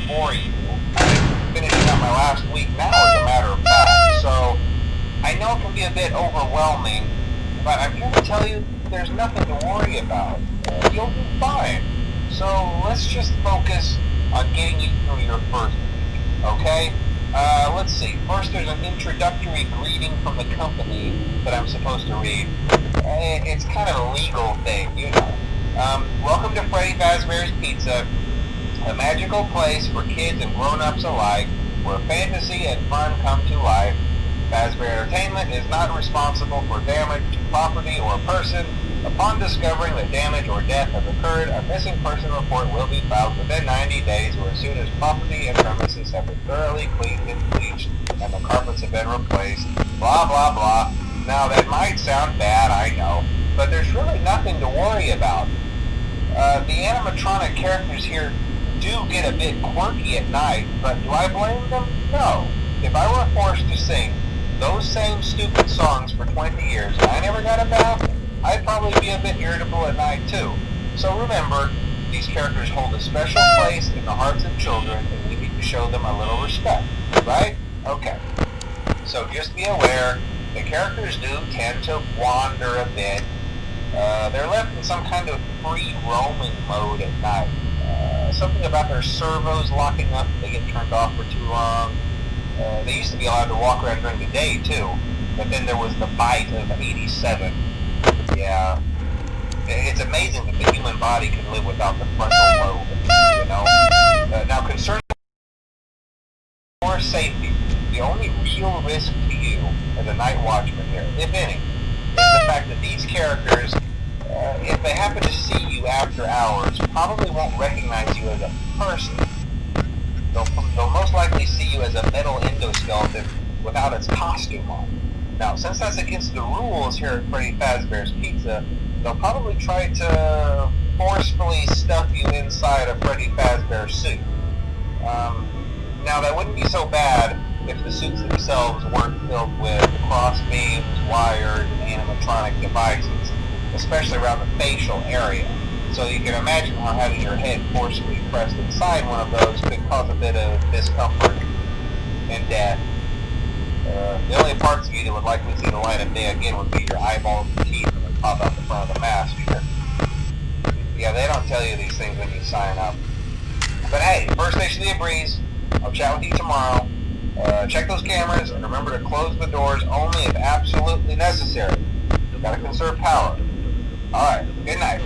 bore you. I'm finishing up my last week now, as a matter of fact, so I know it can be a bit overwhelming, but I'm here to tell you there's nothing to worry about. You'll be fine. So let's just focus on getting you through your first week, okay? Let's see. First, there's an introductory greeting from the company that I'm supposed to read. It's kind of a legal thing, you know. Welcome to Freddy Fazbear's Pizza, a magical place for kids and grown-ups alike, where fantasy and fun come to life. Fazbear Entertainment is not responsible for damage to property or person. Upon discovering that damage or death has occurred, a missing person report will be filed within 90 days or as soon as property and premises have been thoroughly cleaned and bleached and the carpets have been replaced. Blah, blah, blah. Now, that might sound bad, I know, but there's really nothing to worry about. The animatronic characters here do get a bit quirky at night, but do I blame them? No. If I were forced to sing those same stupid songs for 20 years and I never got a bath, I'd probably be a bit irritable at night too. So remember, these characters hold a special place in the hearts of children and we need to show them a little respect, right? Okay. So just be aware, the characters do tend to wander a bit. They're left in some kind of free roaming mode at night. Something about their servos locking up if they get turned off for too long. They used to be allowed to walk around during the day too, but then there was the bite of 87. Yeah, it's amazing that the human body can live without the frontal lobe, you know. Now, concerning your safety, the only real risk to you as a night watchman here, if any, is the fact that these characters, if they happen to see you after hours, probably won't recognize you as a person. They'll most likely see you as a metal endoskeleton without its costume on. Now, since that's against the rules here at Freddy Fazbear's Pizza, they'll probably try to forcefully stuff you inside a Freddy Fazbear suit. Now, that wouldn't be so bad if the suits themselves weren't filled with cross beams, wires, and animatronic devices, especially around the facial area. So you can imagine how having your head forcefully pressed inside one of those could cause a bit of discomfort and death. The only parts of you that would likely see the light of day again would be your eyeballs and teeth that would pop out the front of the mask. Yeah, they don't tell you these things when you sign up. But hey, first station of the breeze. I'll chat with you tomorrow. Check those cameras and remember to close the doors only if absolutely necessary. You've got to conserve power. Alright, good night.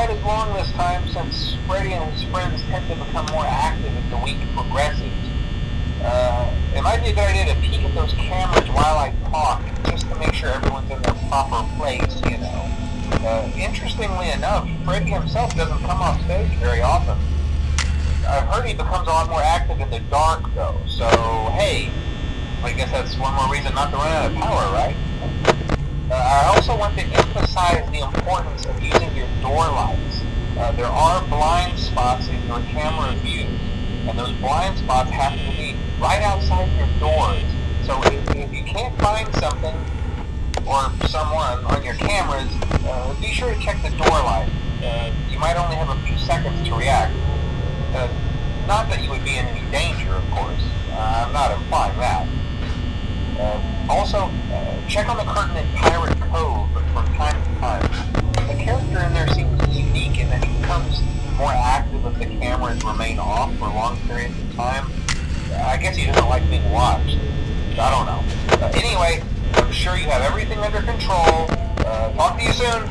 quite as long this time since Freddy and his friends tend to become more active as the week progresses. It might be a good idea to peek at those cameras while I talk, just to make sure everyone's in their proper place, you know. Interestingly enough, Freddy himself doesn't come off stage very often. I've heard he becomes a lot more active in the dark, though, so hey, I guess that's one more reason not to run out of power, right? I also want to emphasize the importance of using your door lights. There are blind spots in your camera view, and those blind spots happen to be right outside your doors. So if you can't find something or someone on your cameras, be sure to check the door light. You might only have a few seconds to react. Not that you would be in any danger, of course. I'm not implying that. Also, check on the curtain in Pirate Cove from time to time. The character in there seems unique in that he becomes more active if the cameras remain off for long periods of time. I guess he doesn't like being watched. I don't know. Anyway, I'm sure you have everything under control. Talk to you soon.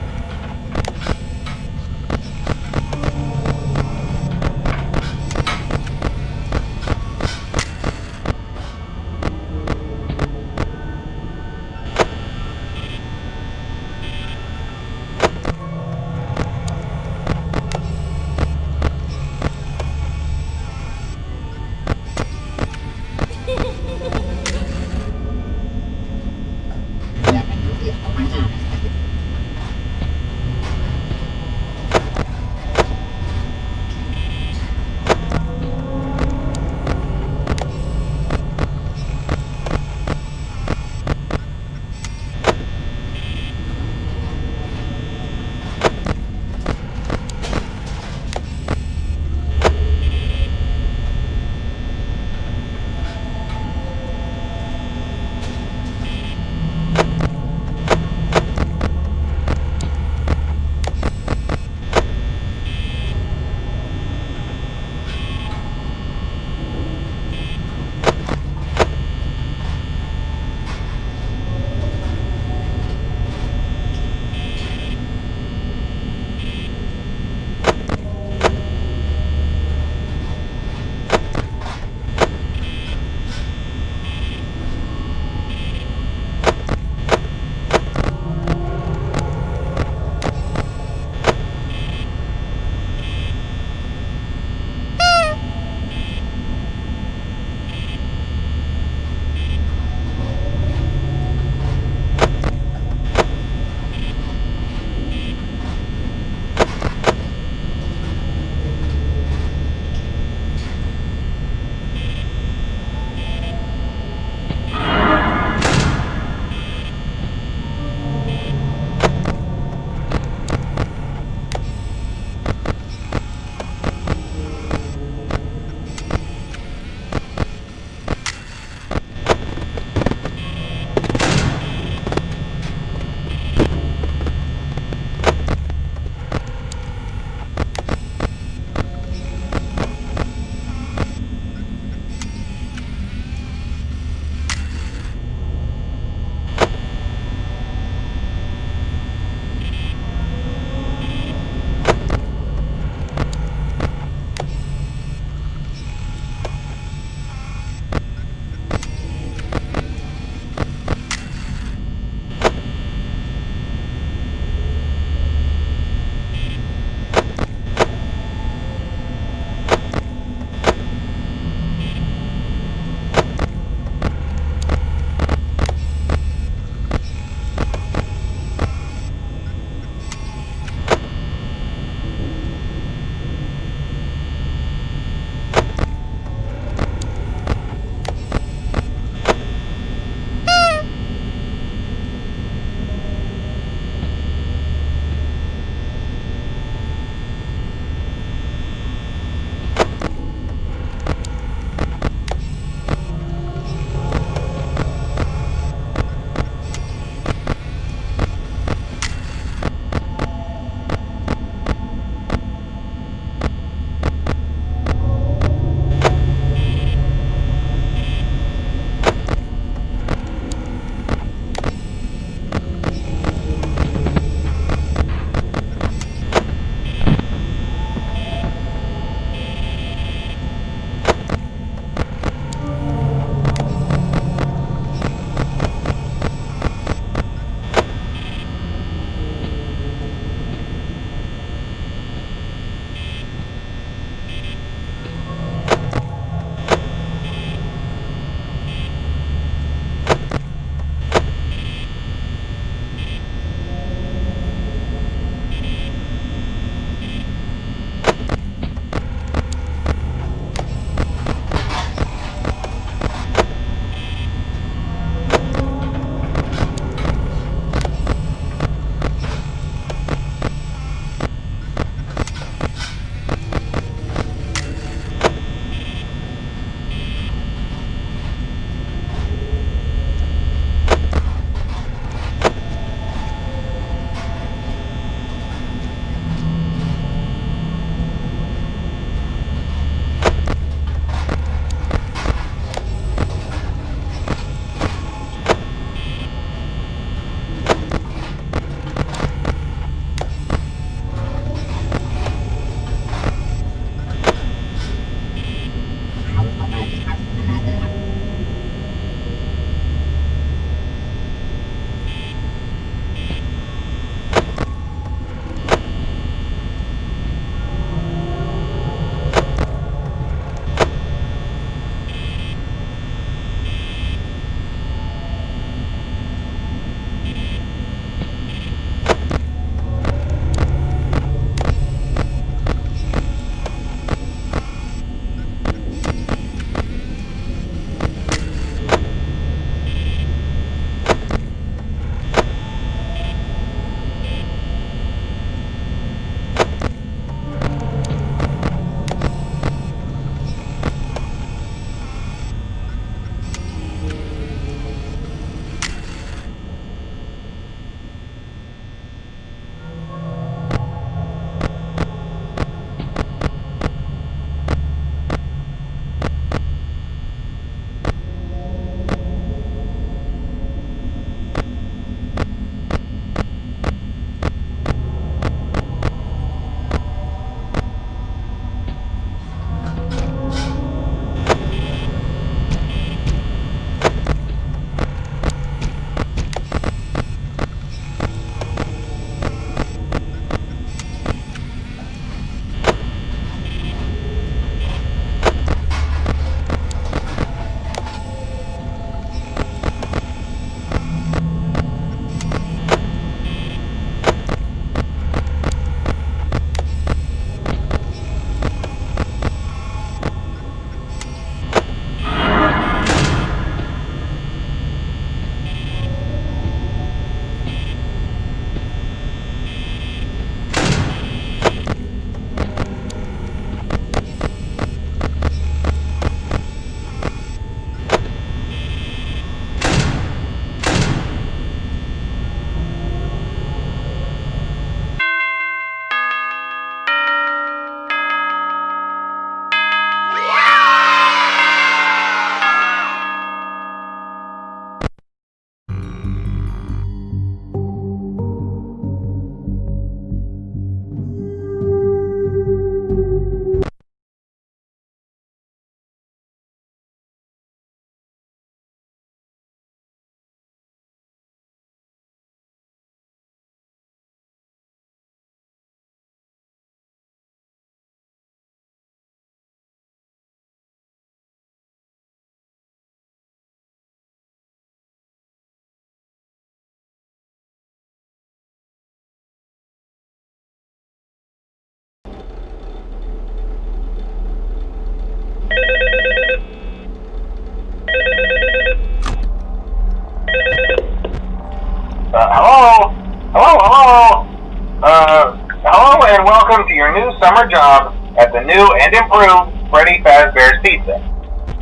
summer job at the new and improved Freddy Fazbear's Pizza.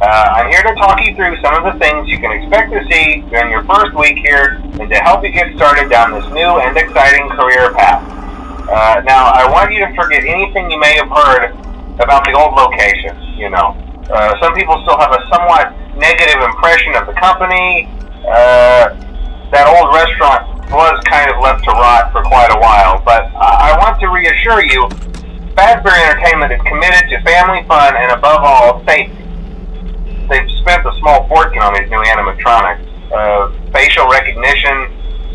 I'm here to talk you through some of the things you can expect to see during your first week here and to help you get started down this new and exciting career path. Now, I want you to forget anything you may have heard about the old location, some people still have a somewhat negative impression of the company. That old restaurant was kind of left to rot for quite a while, but I want to reassure you, Fazbear Entertainment is committed to family fun and above all, safety. They've spent a small fortune on these new animatronics. Facial recognition,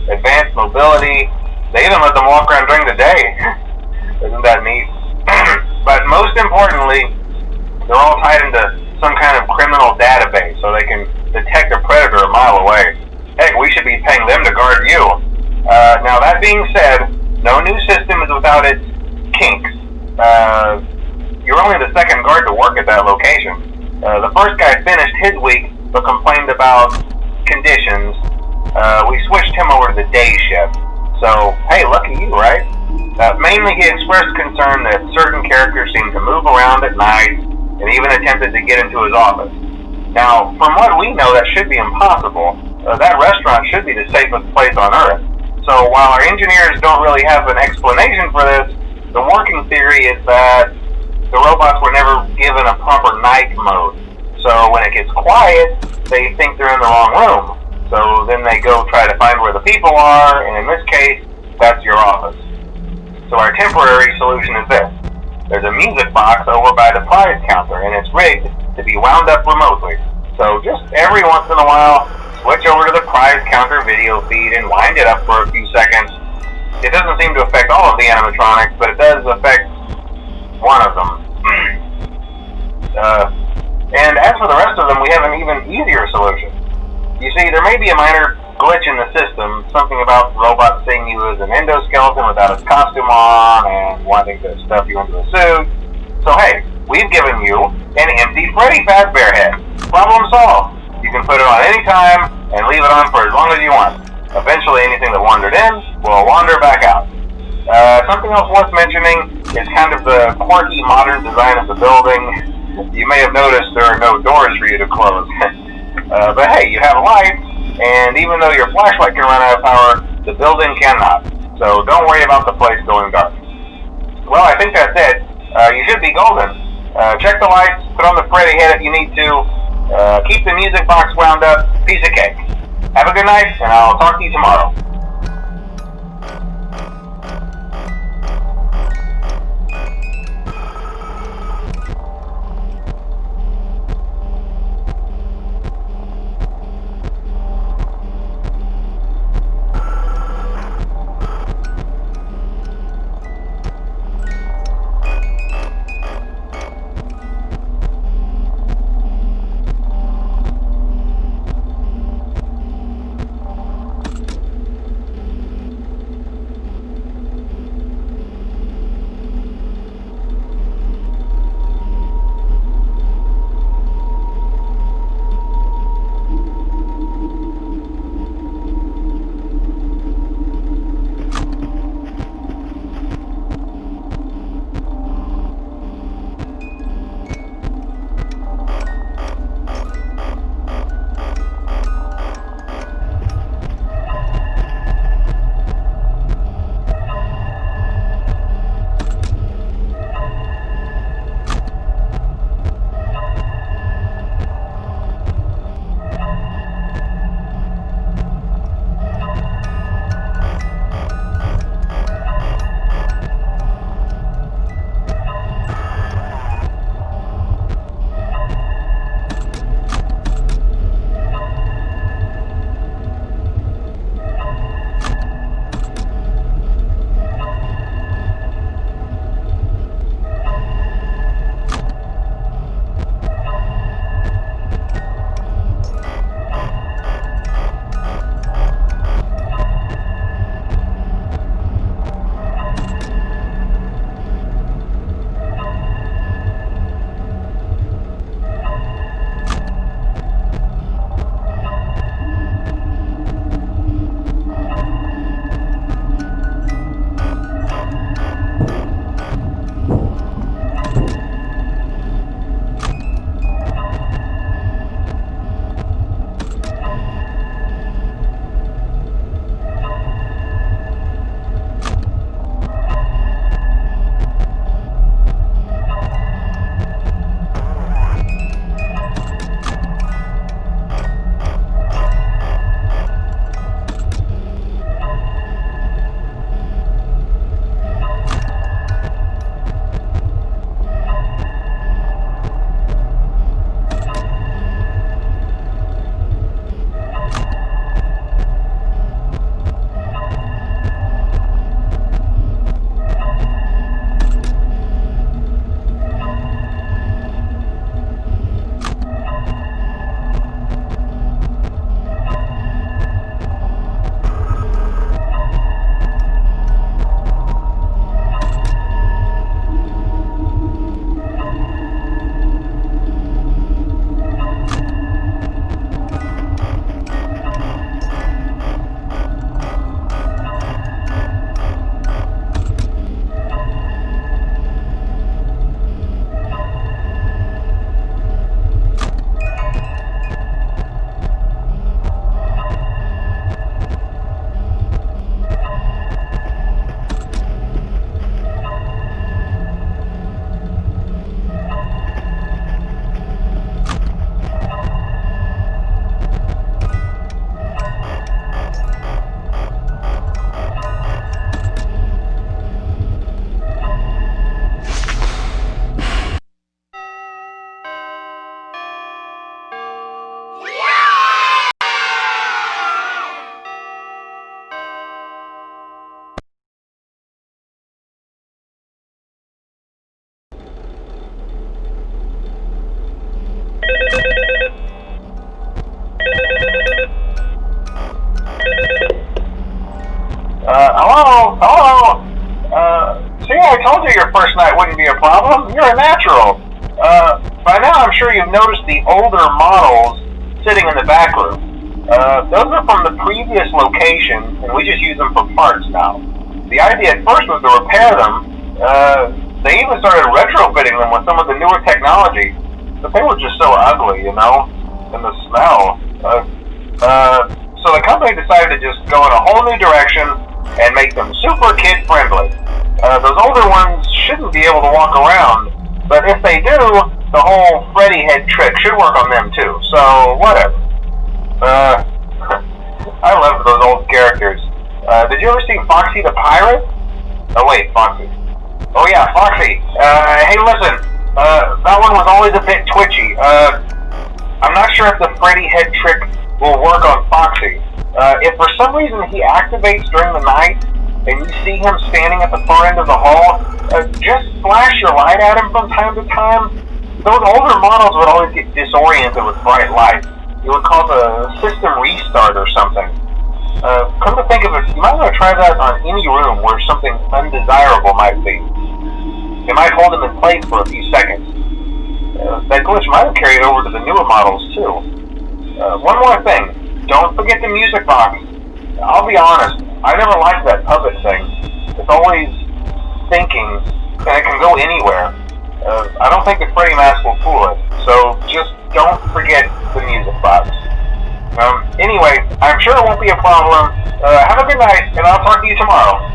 advanced mobility, they even let them walk around during the day. Isn't that neat? But most importantly, they're all tied into some kind of criminal database so they can detect a predator a mile away. Heck, we should be paying them to guard you. Now that being said, no new system is without its kinks. You're only the second guard to work at that location. The first guy finished his week but complained about conditions. We switched him over to the day shift. So, hey, lucky you, right? Mainly he expressed concern that certain characters seemed to move around at night and even attempted to get into his office. Now, from what we know, that should be impossible. That restaurant should be the safest place on Earth. So while our engineers don't really have an explanation for this, the working theory is that the robots were never given a proper night mode. So when it gets quiet, they think they're in the wrong room. So then they go try to find where the people are, and in this case, that's your office. So our temporary solution is this. There's a music box over by the prize counter, and it's rigged to be wound up remotely. So just every once in a while, switch over to the prize counter video feed and wind it up for a few seconds. It doesn't seem to affect all of the animatronics, but it does affect one of them. And as for the rest of them, we have an even easier solution. You see, there may be a minor glitch in the system, something about robots seeing you as an endoskeleton without its costume on and wanting to stuff you into a suit. So hey, we've given you an empty Freddy Fazbear head. Problem solved. You can put it on any time and leave it on for as long as you want. Eventually anything that wandered in will wander back out. Something else worth mentioning is kind of the quirky modern design of the building. You may have noticed there are no doors for you to close. But hey, you have lights, and even though your flashlight can run out of power, the building cannot. So don't worry about the place going dark. Well, I think that's it. You should be golden. Check the lights, put on the Freddy head if you need to. Keep the music box wound up. Piece of cake. Have a good night, and I'll talk to you tomorrow. first night wouldn't be a problem. You're a natural. By now I'm sure you've noticed the older models sitting in the back room. Those are from the previous location, and we just use them for parts now. The idea at first was to repair them. They even started retrofitting them with some of the newer technology, but they were just so ugly, you know, and the smell. So the company decided to just go in a whole new direction and make them super kid-friendly. Those older ones shouldn't be able to walk around, but if they do, the whole Freddy head trick should work on them too, so whatever. I love those old characters. Did you ever see Foxy the Pirate? Oh wait, Foxy. Oh yeah, Foxy. Hey listen, that one was always a bit twitchy. I'm not sure if the Freddy head trick will work on Foxy. If for some reason he activates during the night, and you see him standing at the far end of the hall, just flash your light at him from time to time. Those older models would always get disoriented with bright lights. It would cause a system restart or something. Come to think of it, you might want to try that on any room where something undesirable might be. It might hold him in place for a few seconds. That glitch might have carried over to the newer models too. One more thing, don't forget the music box. I'll be honest, I never liked that puppet thing. It's always thinking, and it can go anywhere. I don't think the Freddy mask will fool it, so just don't forget the music box. Anyway, I'm sure it won't be a problem. Have a good night, and I'll talk to you tomorrow.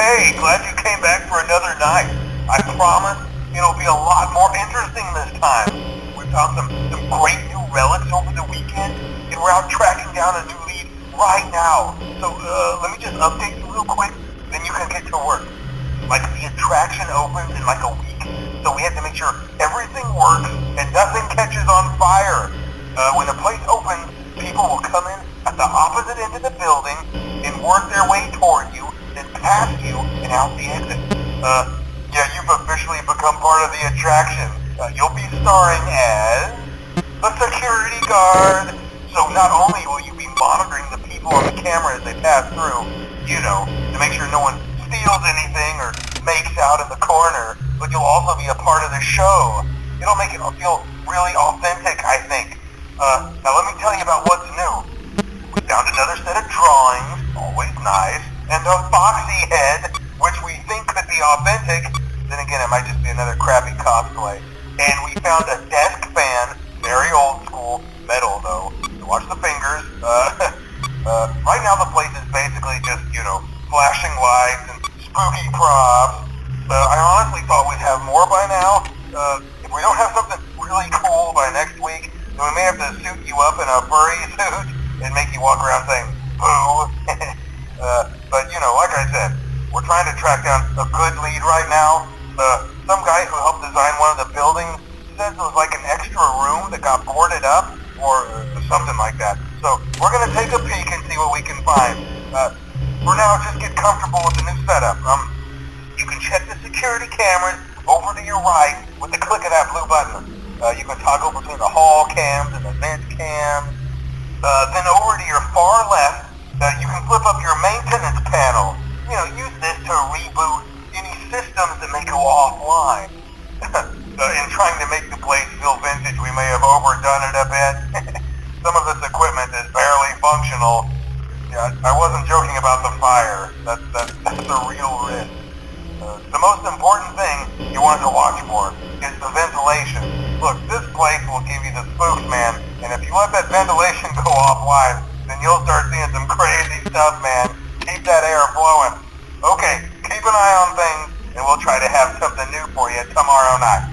Hey, glad you came back for another night. I promise it'll be a lot more interesting this time. We found some great new relics over the weekend, and we're out tracking down a new lead right now. So, let me just update you real quick, then you can get to work. Like, the attraction opens in like a week, so we have to make sure everything works and nothing catches on fire. When the place opens, people will come in at the opposite end of the building and work their way toward you, then past you and out the exit. Yeah, you've officially become part of the attraction. You'll be starring as the security guard. So not only will you be monitoring the people on the camera as they pass through, you know, to make sure no one steals anything or makes out in the corner, but you'll also be a part of the show. It'll make it feel really authentic, I think. Now let me tell you about what's new. We found another set of drawings, always nice, and a foxy head, which we think could be authentic. Then again, it might just be another crappy cosplay. And we found a desk fan, very old school, metal though. So watch the fingers. Right now the place is basically just, you know, flashing lights and spooky props. I honestly thought we'd have more by now. If we don't have something really cool by next week, then we may have to suit you up in a furry suit and make you walk around saying, boo. But, you know, like I said, we're trying to track down a good lead right now. Some guy who helped design one of the buildings says it was like an extra room that got boarded up or something like that. So we're going to take a peek and see what we can find. For now, just get comfortable with the new setup. You can check the security cameras over to your right with the click of that blue button. You can toggle between the hall cams and the vent cams. Then over to your far left, you can flip up your maintenance panel. You know, use this to reboot any systems that may go offline. In trying to make the place feel vintage, we may have overdone it a bit. Some of this equipment is barely functional. Yeah, I wasn't joking about the fire. That's a real risk. The most important thing you want to watch for is the ventilation. Look, this place will give you the spooks, man, and if you let that ventilation go offline, then you'll start seeing some crazy stuff, man. Keep that air flowing. Okay, keep an eye on things, and we'll try to have something new for you tomorrow night.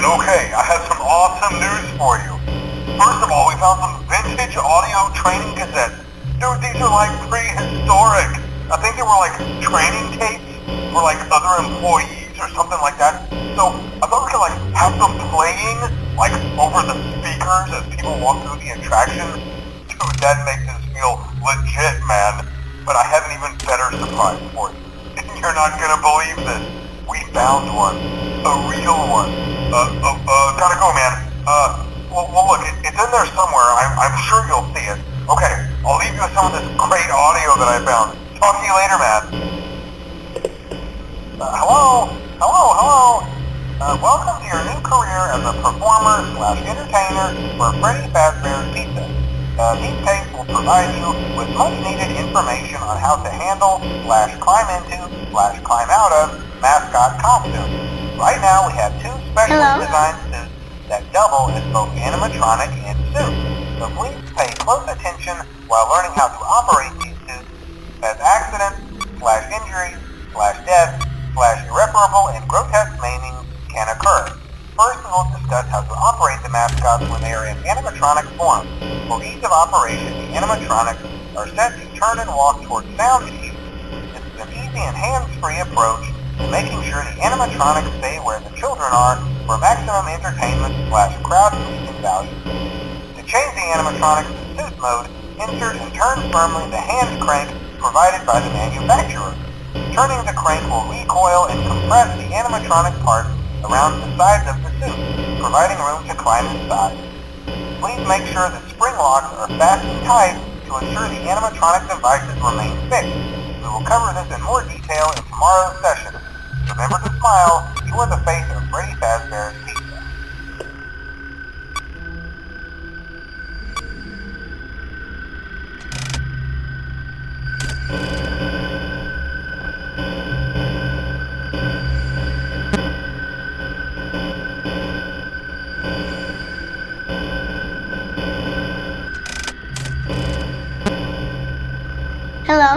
Okay, I have some awesome news for you. First of all, we found some vintage audio training cassettes. Dude, these are like prehistoric. I think they were like training tapes for like other employees or something like that. So I thought we could like have them playing like over the speakers as people walk through the attraction. Dude, that makes us feel legit, man. But I have an even better surprise for you. You're not gonna believe this. We found one. A real one. Gotta go, man. Well look, it's in there somewhere. I'm sure you'll see it. Okay, I'll leave you with some of this great audio that I found. Talk to you later, man. Hello? Welcome to your new career as a performer/entertainer for Freddy Fazbear's Pizza. These tapes will provide you with much-needed information on how to handle/climb into/climb out of mascot costumes. Right now, we have two specially designed suits that double as both animatronic and suit. So please pay close attention while learning how to operate these suits, as accidents/injury/death/irreparable and grotesque maimings can occur. First, we will discuss how to operate the mascots when they are in animatronic form. For ease of operation, the animatronics are set to turn and walk towards sound cues. This is an easy and hands-free approach to making sure the animatronics stay where the children are for maximum entertainment/crowd-pleasing value. To change the animatronics to suit mode, insert and turn firmly the hand crank provided by the manufacturer. Turning the crank will recoil and compress the animatronic parts around the sides of the suit, providing room to climb inside. Please make sure that spring locks are fastened tight to ensure the animatronic devices remain fixed. We will cover this in more detail in tomorrow's session. Remember to smile. You are the face of Freddy Fazbear's Pizza. Hello?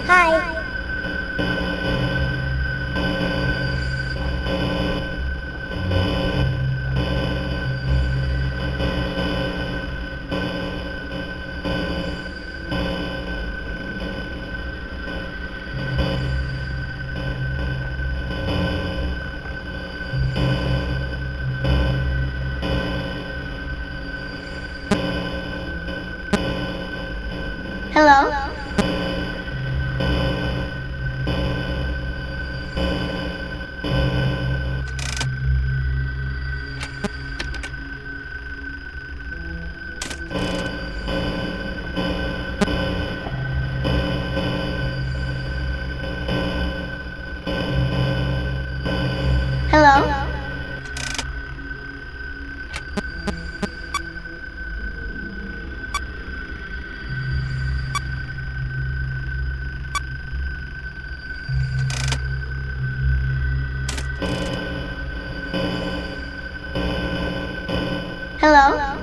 Hi. Hello? Hello? Hello?